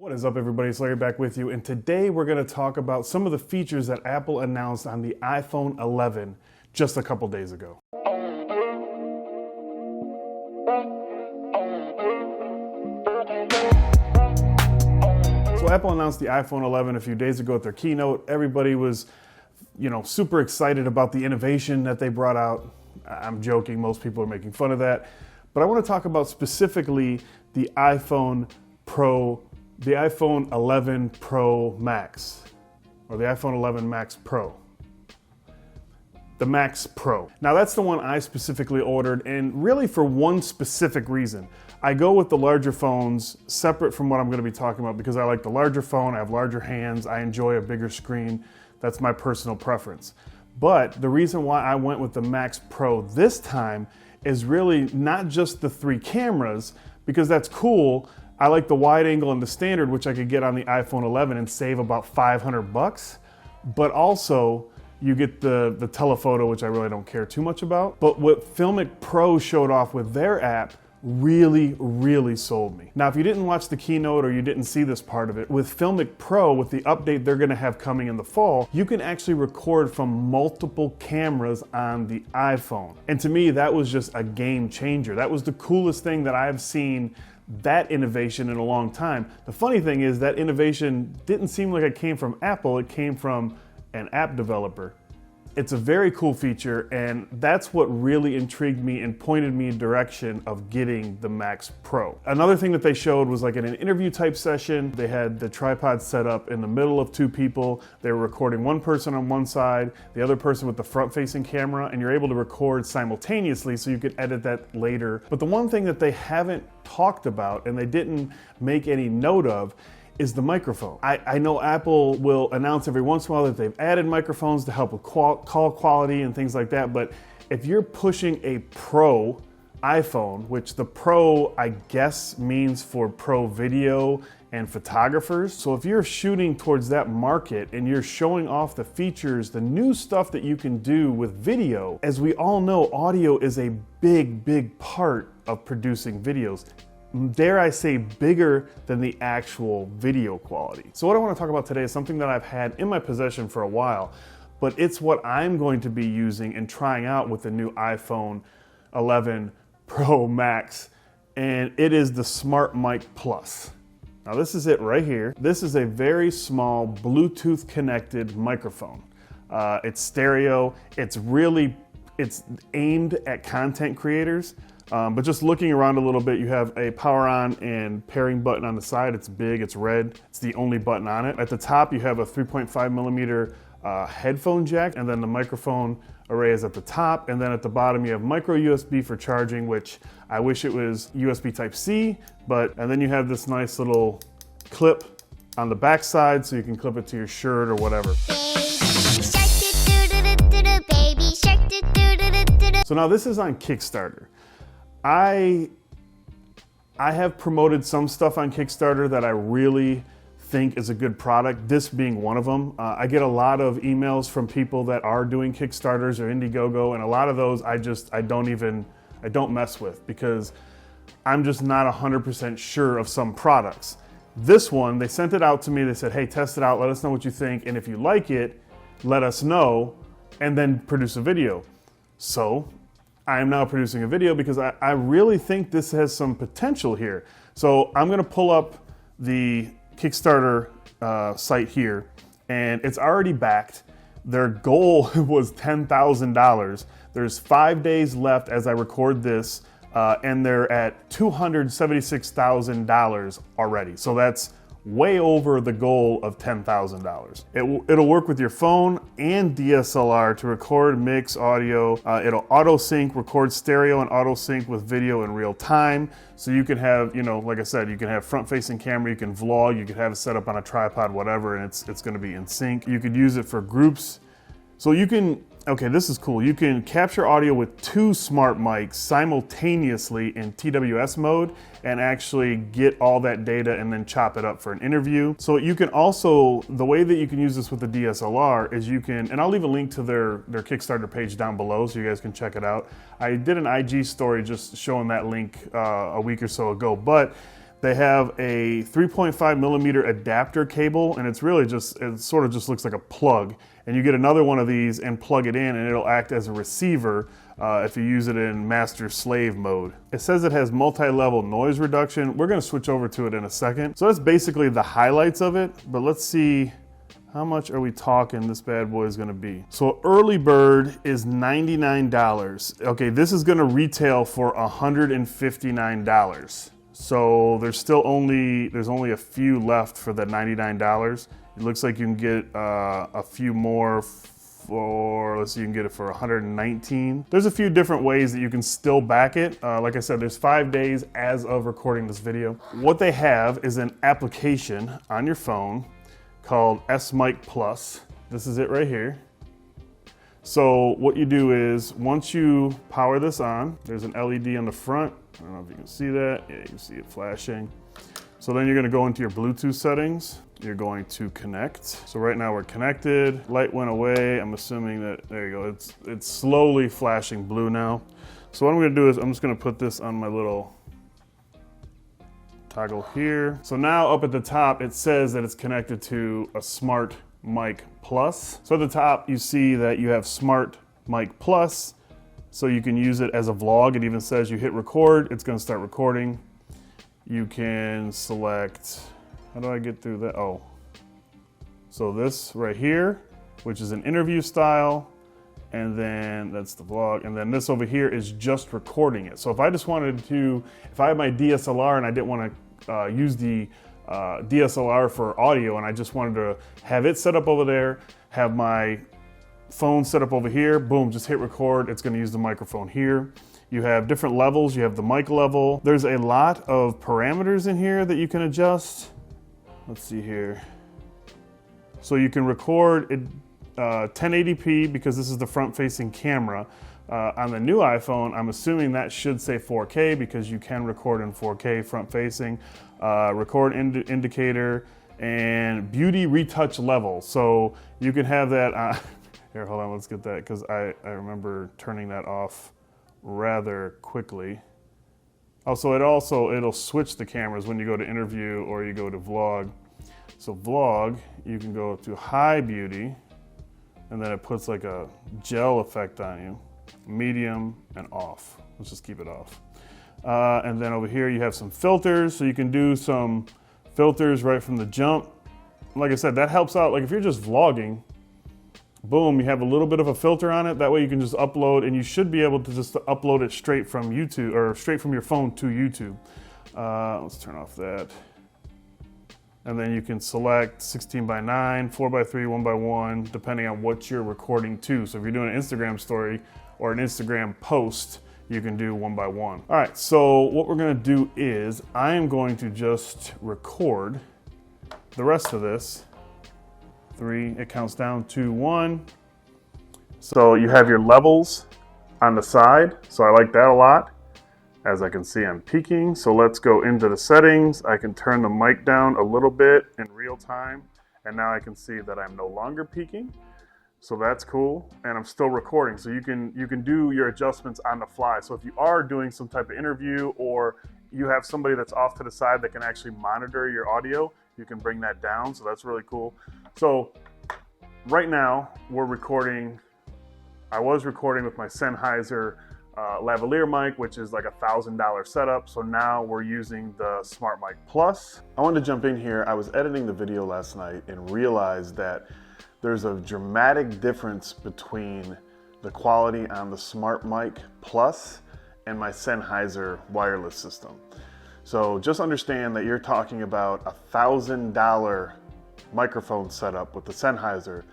What is up, everybody? It's Larry back with you, and today we're going to talk about some of the features that Apple announced on the iPhone 11 just a couple days ago. So Apple announced the iPhone 11 a few days ago at their keynote. Everybody was, super excited about the innovation that they brought out. I'm joking, most people are making fun of that. But I want to talk about specifically the iPhone 11 Pro Max, or the iPhone 11 Max Pro. The Max Pro. Now that's the one I specifically ordered, and really for one specific reason. I go with the larger phones separate from what I'm going to be talking about because I like the larger phone, I have larger hands, I enjoy a bigger screen. That's my personal preference. But the reason why I went with the Max Pro this time is really not just the 3 cameras, because that's cool. I like the wide angle and the standard, which I could get on the iPhone 11 and save about $500, but also you get the telephoto, which I really don't care too much about. But what Filmic Pro showed off with their app really sold me. Now, if you didn't watch the keynote or you didn't see this part of it, with Filmic Pro, with the update they're gonna have coming in the fall, you can actually record from multiple cameras on the iPhone. And to me, that was just a game changer. That was the coolest thing that I've seen that innovation in a long time. The funny thing is that innovation didn't seem like it came from Apple, it came from an app developer. It's a very cool feature, and that's what really intrigued me and pointed me in direction of getting the Max Pro. Another thing that they showed was like in an interview type session, they had the tripod set up in the middle of 2 people. They were recording one person on one side, the other person with the front-facing camera, and you're able to record simultaneously so you could edit that later. But the one thing that they haven't talked about and they didn't make any note of is the microphone. I know Apple will announce every once in a while that they've added microphones to help with call quality and things like that, but if you're pushing a Pro iPhone, which the Pro I guess means for pro video and photographers, so if you're shooting towards that market and you're showing off the features, the new stuff that you can do with video, as we all know, audio is a big part of producing videos. Dare I say, bigger than the actual video quality. So what I want to talk about today is something that I've had in my possession for a while, but it's what I'm going to be using and trying out with the new iPhone 11 Pro Max, and it is the SmartMike Plus. Now this is it right here. This is a very small Bluetooth connected microphone. It's stereo, it's aimed at content creators. But just looking around a little bit, you have a power on and pairing button on the side. It's big, it's red, it's the only button on it. At the top, you have a 3.5 millimeter headphone jack, and then the microphone array is at the top. And then at the bottom, you have micro USB for charging, which I wish it was USB Type-C, and then you have this nice little clip on the back side so you can clip it to your shirt or whatever. So now this is on Kickstarter. I have promoted some stuff on Kickstarter that I really think is a good product, this being one of them. I get a lot of emails from people that are doing Kickstarters or Indiegogo, and a lot of those I don't mess with because I'm just not 100% sure of some products. This one, they sent it out to me, they said, hey, test it out, let us know what you think, and if you like it, let us know, and then produce a video. So I am now producing a video because I really think this has some potential here. So I'm gonna pull up the Kickstarter site here, and it's already backed. Their goal was $10,000. There's 5 days left as I record this, and they're at $276,000 already. So that's way over the goal of $10,000. It'll work with your phone and DSLR to record, mix audio. It'll auto sync, record stereo and auto sync with video in real time. So you can have, like I said, you can have front facing camera, you can vlog, you can have it set up on a tripod, whatever, and it's gonna be in sync. You could use it for groups. So you can, okay, this is cool. You can capture audio with 2 smart mics simultaneously in TWS mode and actually get all that data and then chop it up for an interview. So you can also, the way that you can use this with the DSLR is you can, and I'll leave a link to their Kickstarter page down below so you guys can check it out. I did an IG story just showing that link a week or so ago, but They have a 3.5 millimeter adapter cable, and it's really just, it sort of just looks like a plug. And you get another one of these and plug it in, and it'll act as a receiver if you use it in master-slave mode. It says it has multi-level noise reduction. We're gonna switch over to it in a second. So that's basically the highlights of it, but let's see how much are we talking this bad boy is gonna be. So early bird is $99. Okay, this is gonna retail for $159. So there's only a few left for that $99. It looks like you can get a few more for, let's see, you can get it for $119. There's a few different ways that you can still back it. Like I said, there's 5 days as of recording this video. What they have is an application on your phone called SmartMike Plus. This is it right here. So what you do is, once you power this on, there's an LED on the front. I don't know if you can see that. Yeah, you can see it flashing. So then you're gonna go into your Bluetooth settings. You're going to connect. So right now we're connected. Light went away. I'm assuming that, there you go. It's slowly flashing blue now. So what I'm gonna do is I'm just gonna put this on my little toggle here. So now up at the top, it says that it's connected to a SmartMike Plus. So at the top, you see that you have SmartMike Plus. So you can use it as a vlog. It even says you hit record, it's gonna start recording. You can select, how do I get through that? Oh, so this right here, which is an interview style, and then that's the vlog, and then this over here is just recording it. So if I just wanted to, if I had my DSLR and I didn't want to use the DSLR for audio, and I just wanted to have it set up over there, have my phone set up over here, boom, just hit record. It's gonna use the microphone here. You have different levels. You have the mic level. There's a lot of parameters in here that you can adjust. Let's see here. So you can record it 1080p because this is the front-facing camera. On the new iPhone, I'm assuming that should say 4K because you can record in 4K front-facing. Record indicator and beauty retouch level. So you can have that. Here, hold on, let's get that because I remember turning that off rather quickly. Also, it'll switch the cameras when you go to interview or you go to vlog. So vlog, you can go to high beauty, and then it puts like a gel effect on you. Medium and off. Let's just keep it off. And then over here you have some filters, so you can do some filters right from the jump. Like I said, that helps out. Like if you're just vlogging, boom, you have a little bit of a filter on it. That way you can just upload, and you should be able to just upload it straight from YouTube or straight from your phone to YouTube. Let's turn off that. And then you can select 16:9, 4:3, 1:1, depending on what you're recording to. So if you're doing an Instagram story or an Instagram post, you can do 1:1. All right, so what we're gonna do is I am going to just record the rest of this. 3, it counts down to 1. So you have your levels on the side. So I like that a lot. As I can see, I'm peaking. So let's go into the settings. I can turn the mic down a little bit in real time. And now I can see that I'm no longer peaking. So that's cool. And I'm still recording. So you can do your adjustments on the fly. So if you are doing some type of interview or you have somebody that's off to the side that can actually monitor your audio, you can bring that down. So that's really cool. So right now we're recording, I was recording with my Sennheiser lavalier mic, which is like $1,000 setup. So now we're using the SmartMike Plus. I wanted to jump in here. I was editing the video last night and realized that there's a dramatic difference between the quality on the SmartMike Plus and my Sennheiser wireless system. So just understand that you're talking about $1,000 microphone setup with the Sennheiser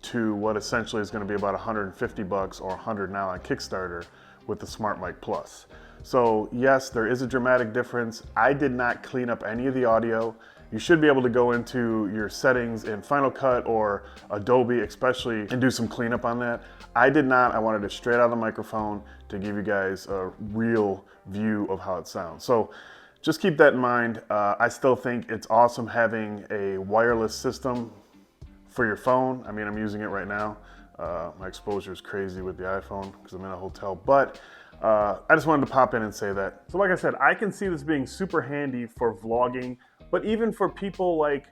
to what essentially is going to be about $150 or $100 now on Kickstarter with the SmartMike Plus. So yes, there is a dramatic difference. I did not clean up any of the audio. You should be able to go into your settings in Final Cut or Adobe especially and do some cleanup on that. I did not. I wanted it straight out of the microphone to give you guys a real view of how it sounds. So just keep that in mind. I still think it's awesome having a wireless system for your phone. I mean, I'm using it right now. My exposure is crazy with the iPhone because I'm in a hotel, but I just wanted to pop in and say that. So like I said, I can see this being super handy for vlogging, but even for people like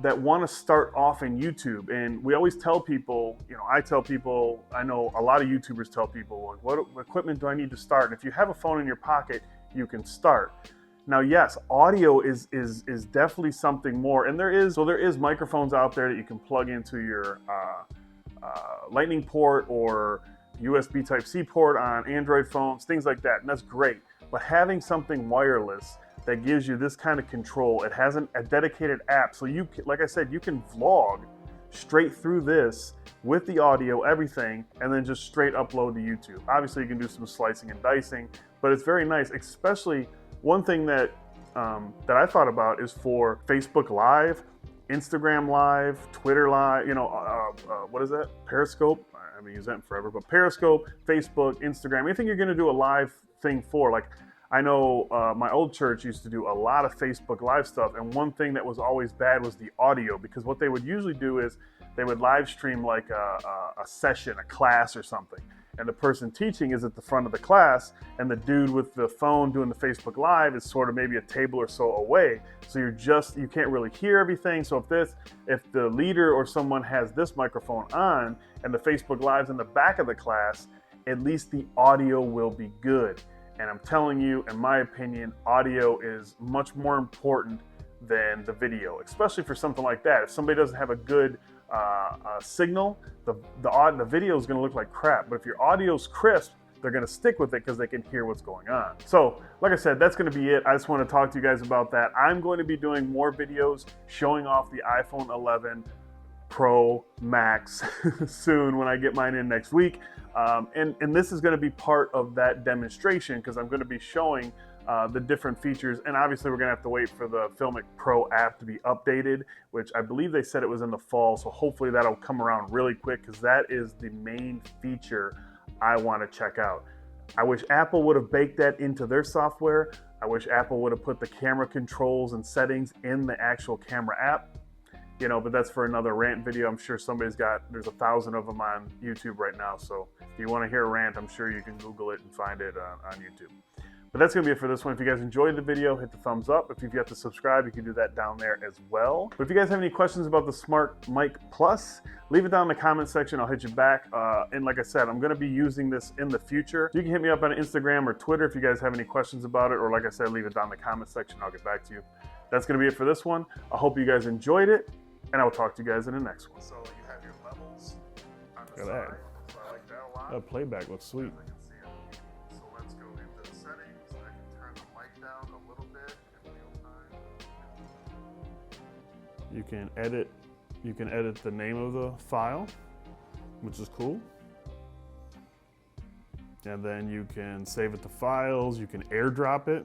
that want to start off in YouTube. And we always tell people, I tell people, I know a lot of YouTubers tell people, like, what equipment do I need to start? And if you have a phone in your pocket, you can start. Now, yes, audio is definitely something more. And there is microphones out there that you can plug into your Lightning port or USB Type-C port on Android phones, things like that. And that's great. But having something wireless that gives you this kind of control, it has a dedicated app. So like I said, you can vlog straight through this with the audio, everything, and then just straight upload to YouTube. Obviously, you can do some slicing and dicing, but it's very nice. Especially one thing that I thought about is for Facebook Live, Instagram Live, Twitter Live, what is that? Periscope? I haven't used that in forever, but Periscope, Facebook, Instagram, anything you're gonna do a live thing for. Like, I know my old church used to do a lot of Facebook Live stuff, and one thing that was always bad was the audio, because what they would usually do is they would live stream like a session, a class or something, and the person teaching is at the front of the class, and the dude with the phone doing the Facebook Live is sort of maybe a table or so away, so you can't really hear everything. So if the leader or someone has this microphone on and the Facebook Live's in the back of the class, at least the audio will be good. And I'm telling you, in my opinion, audio is much more important than the video, especially for something like that. If somebody doesn't have a good signal, the video is going to look like crap. But if your audio's crisp, they're going to stick with it because they can hear what's going on. So, like I said, that's going to be it. I just want to talk to you guys about that. I'm going to be doing more videos showing off the iPhone 11 Pro Max soon when I get mine in next week. And this is going to be part of that demonstration because I'm going to be showing the different features. And obviously we're going to have to wait for the filmmaker Pro app to be updated, which I believe they said it was in the fall. So hopefully that'll come around really quick because that is the main feature I want to check out. I wish Apple would have baked that into their software. I wish Apple would have put the camera controls and settings in the actual camera app. But that's for another rant video. I'm sure there's 1,000 of them on YouTube right now. So if you want to hear a rant, I'm sure you can Google it and find it on YouTube. But that's going to be it for this one. If you guys enjoyed the video, hit the thumbs up. If you've yet to subscribe, you can do that down there as well. But if you guys have any questions about the SmartMike Plus, leave it down in the comment section. I'll hit you back. And like I said, I'm going to be using this in the future. You can hit me up on Instagram or Twitter if you guys have any questions about it. Or like I said, leave it down in the comment section. I'll get back to you. That's going to be it for this one. I hope you guys enjoyed it. And I will talk to you guys in the next one. So you have your levels on the side. So I like that a lot. That playback looks sweet. So let's go into the settings. I can turn the mic down a little bit in real time. You can edit the name of the file, which is cool. And then you can save it to files. You can airdrop it.